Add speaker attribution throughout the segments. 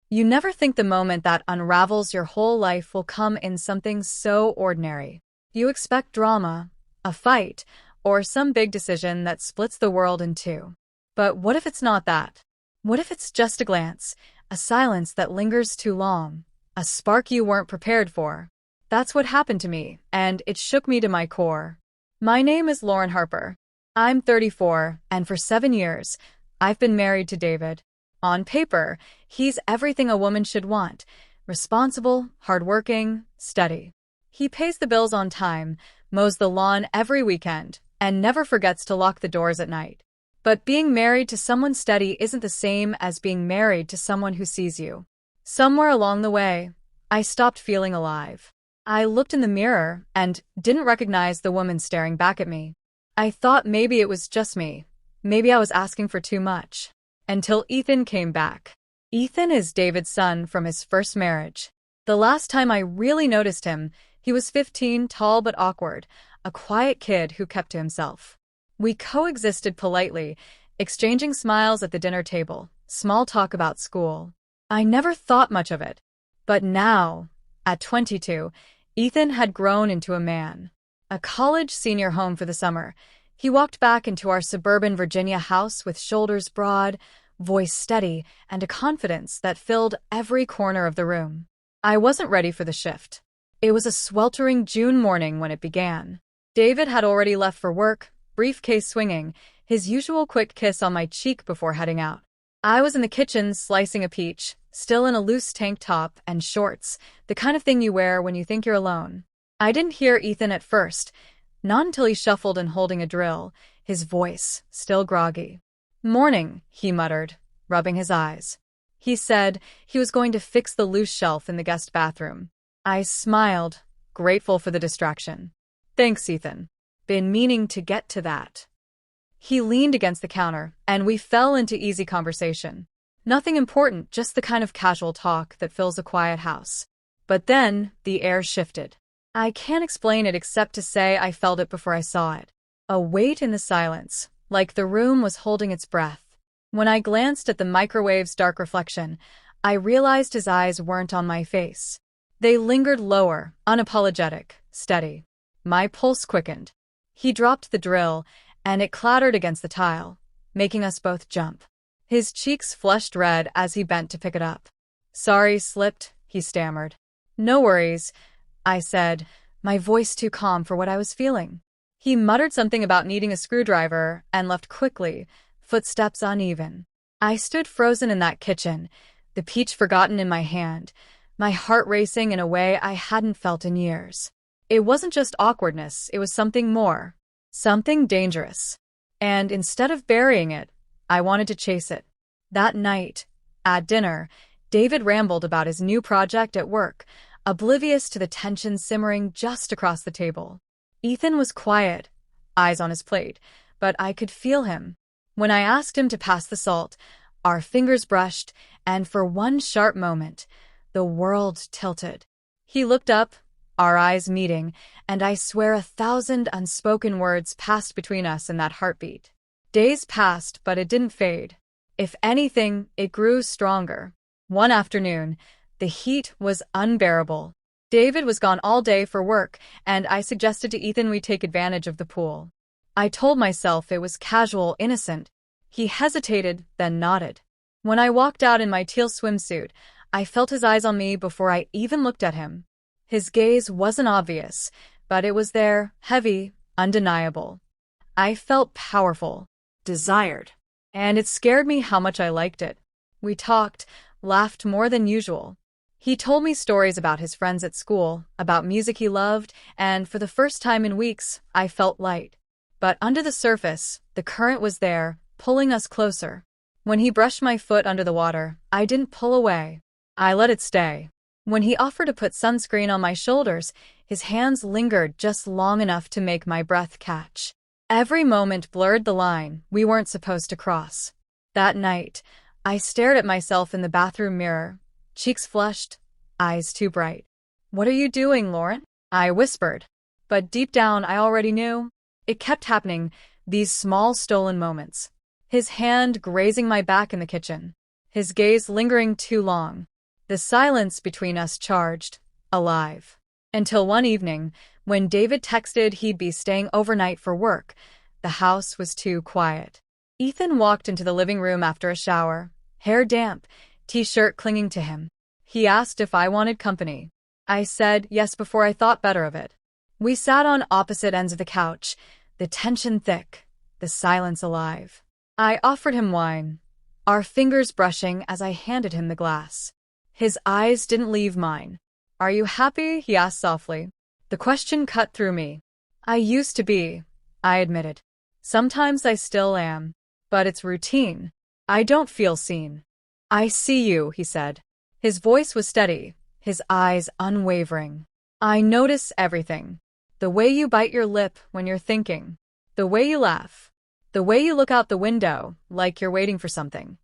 Speaker 1: You never think the moment that unravels your whole life will come in something so ordinary. You expect drama, a fight, or some big decision that splits the world in two. But what if it's not that? What if it's just a glance, a silence that lingers too long, a spark you weren't prepared for? That's what happened to me, and it shook me to my core. My name is Lauren Harper. I'm 34, and for 7 years, I've been married to David. On paper, he's everything a woman should want: responsible, hardworking, steady. He pays the bills on time, mows the lawn every weekend, and never forgets to lock the doors at night. But being married to someone steady isn't the same as being married to someone who sees you. Somewhere along the way, I stopped feeling alive. I looked in the mirror and didn't recognize the woman staring back at me. I thought maybe it was just me. Maybe I was asking for too much. Until Ethan came back. Ethan is David's son from his first marriage. The last time I really noticed him, he was 15, tall but awkward, a quiet kid who kept to himself. We coexisted politely, exchanging smiles at the dinner table, small talk about school. I never thought much of it. But now, at 22, Ethan had grown into a man. A college senior home for the summer, he walked back into our suburban Virginia house with shoulders broad, voice steady, and a confidence that filled every corner of the room. I wasn't ready for the shift. It was a sweltering June morning when it began. David had already left for work, briefcase swinging, his usual quick kiss on my cheek before heading out. I was in the kitchen slicing a peach, still in a loose tank top and shorts, the kind of thing you wear when you think you're alone. I didn't hear Ethan at first, not until he shuffled in holding a drill, his voice still groggy. "Morning," he muttered, rubbing his eyes. He said he was going to fix the loose shelf in the guest bathroom. I smiled, grateful for the distraction. "Thanks, Ethan. Been meaning to get to that." He leaned against the counter, and we fell into easy conversation. Nothing important, just the kind of casual talk that fills a quiet house. But then, the air shifted. I can't explain it except to say I felt it before I saw it. A weight in the silence, like the room was holding its breath. When I glanced at the microwave's dark reflection, I realized his eyes weren't on my face. They lingered lower, unapologetic, steady. My pulse quickened. He dropped the drill, and it clattered against the tile, making us both jump. His cheeks flushed red as he bent to pick it up. "Sorry, slipped," he stammered. "No worries," I said, my voice too calm for what I was feeling. He muttered something about needing a screwdriver and left quickly, footsteps uneven. I stood frozen in that kitchen, the peach forgotten in my hand, my heart racing in a way I hadn't felt in years. It wasn't just awkwardness, it was something more. Something dangerous. And instead of burying it, I wanted to chase it. That night, at dinner, David rambled about his new project at work, oblivious to the tension simmering just across the table. Ethan was quiet, eyes on his plate, but I could feel him. When I asked him to pass the salt, our fingers brushed, and for one sharp moment, the world tilted. He looked up, our eyes meeting, and I swear 1,000 unspoken words passed between us in that heartbeat. Days passed, but it didn't fade. If anything, it grew stronger. One afternoon, the heat was unbearable. David was gone all day for work, and I suggested to Ethan we take advantage of the pool. I told myself it was casual, innocent. He hesitated, then nodded. When I walked out in my teal swimsuit, I felt his eyes on me before I even looked at him. His gaze wasn't obvious, but it was there, heavy, undeniable. I felt powerful, desired, and it scared me how much I liked it. We talked, laughed more than usual. He told me stories about his friends at school, about music he loved, and for the first time in weeks, I felt light. But under the surface, the current was there, pulling us closer. When he brushed my foot under the water, I didn't pull away. I let it stay. When he offered to put sunscreen on my shoulders, his hands lingered just long enough to make my breath catch. Every moment blurred the line we weren't supposed to cross. That night, I stared at myself in the bathroom mirror, cheeks flushed, eyes too bright. "What are you doing, Lauren?" I whispered. But deep down, I already knew. It kept happening, these small stolen moments. His hand grazing my back in the kitchen. His gaze lingering too long. The silence between us charged, alive. Until one evening, when David texted he'd be staying overnight for work, the house was too quiet. Ethan walked into the living room after a shower, hair damp, t-shirt clinging to him. He asked if I wanted company. I said yes before I thought better of it. We sat on opposite ends of the couch, the tension thick, the silence alive. I offered him wine, our fingers brushing as I handed him the glass. His eyes didn't leave mine. "Are you happy?" he asked softly. The question cut through me. "I used to be," I admitted. "Sometimes I still am. But it's routine. I don't feel seen." "I see you," he said. His voice was steady, his eyes unwavering. "I notice everything. The way you bite your lip when you're thinking. The way you laugh. The way you look out the window, like you're waiting for something."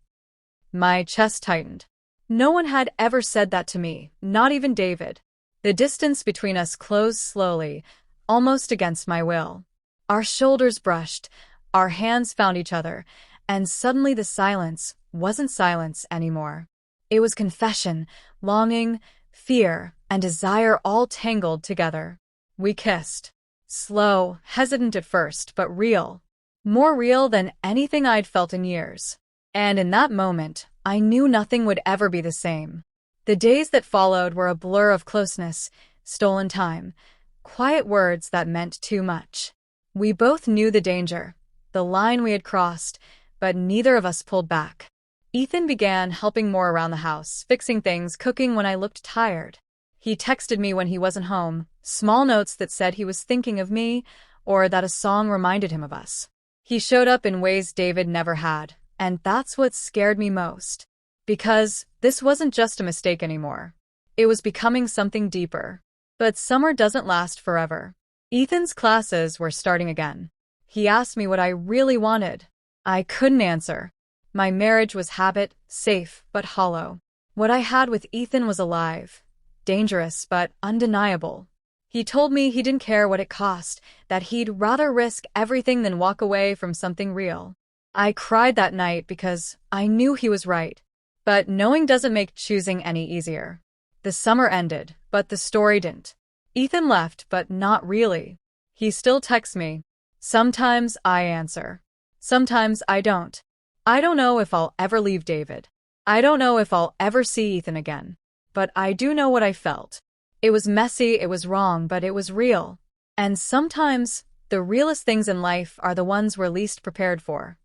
Speaker 1: My chest tightened. No one had ever said that to me, not even David. The distance between us closed slowly, almost against my will. Our shoulders brushed, our hands found each other, and suddenly the silence wasn't silence anymore. It was confession, longing, fear, and desire all tangled together. We kissed. Slow, hesitant at first, but real. More real than anything I'd felt in years. And in that moment, I knew nothing would ever be the same. The days that followed were a blur of closeness, stolen time, quiet words that meant too much. We both knew the danger, the line we had crossed, but neither of us pulled back. Ethan began helping more around the house, fixing things, cooking when I looked tired. He texted me when he wasn't home, small notes that said he was thinking of me or that a song reminded him of us. He showed up in ways David never had, and that's what scared me most. Because this wasn't just a mistake anymore. It was becoming something deeper. But summer doesn't last forever. Ethan's classes were starting again. He asked me what I really wanted. I couldn't answer. My marriage was habit, safe but hollow. What I had with Ethan was alive, dangerous but undeniable. He told me he didn't care what it cost, that he'd rather risk everything than walk away from something real. I cried that night because I knew he was right. But knowing doesn't make choosing any easier. The summer ended, but the story didn't. Ethan left, but not really. He still texts me. Sometimes I answer. Sometimes I don't. I don't know if I'll ever leave David. I don't know if I'll ever see Ethan again. But I do know what I felt. It was messy, it was wrong, but it was real. And sometimes, the realest things in life are the ones we're least prepared for.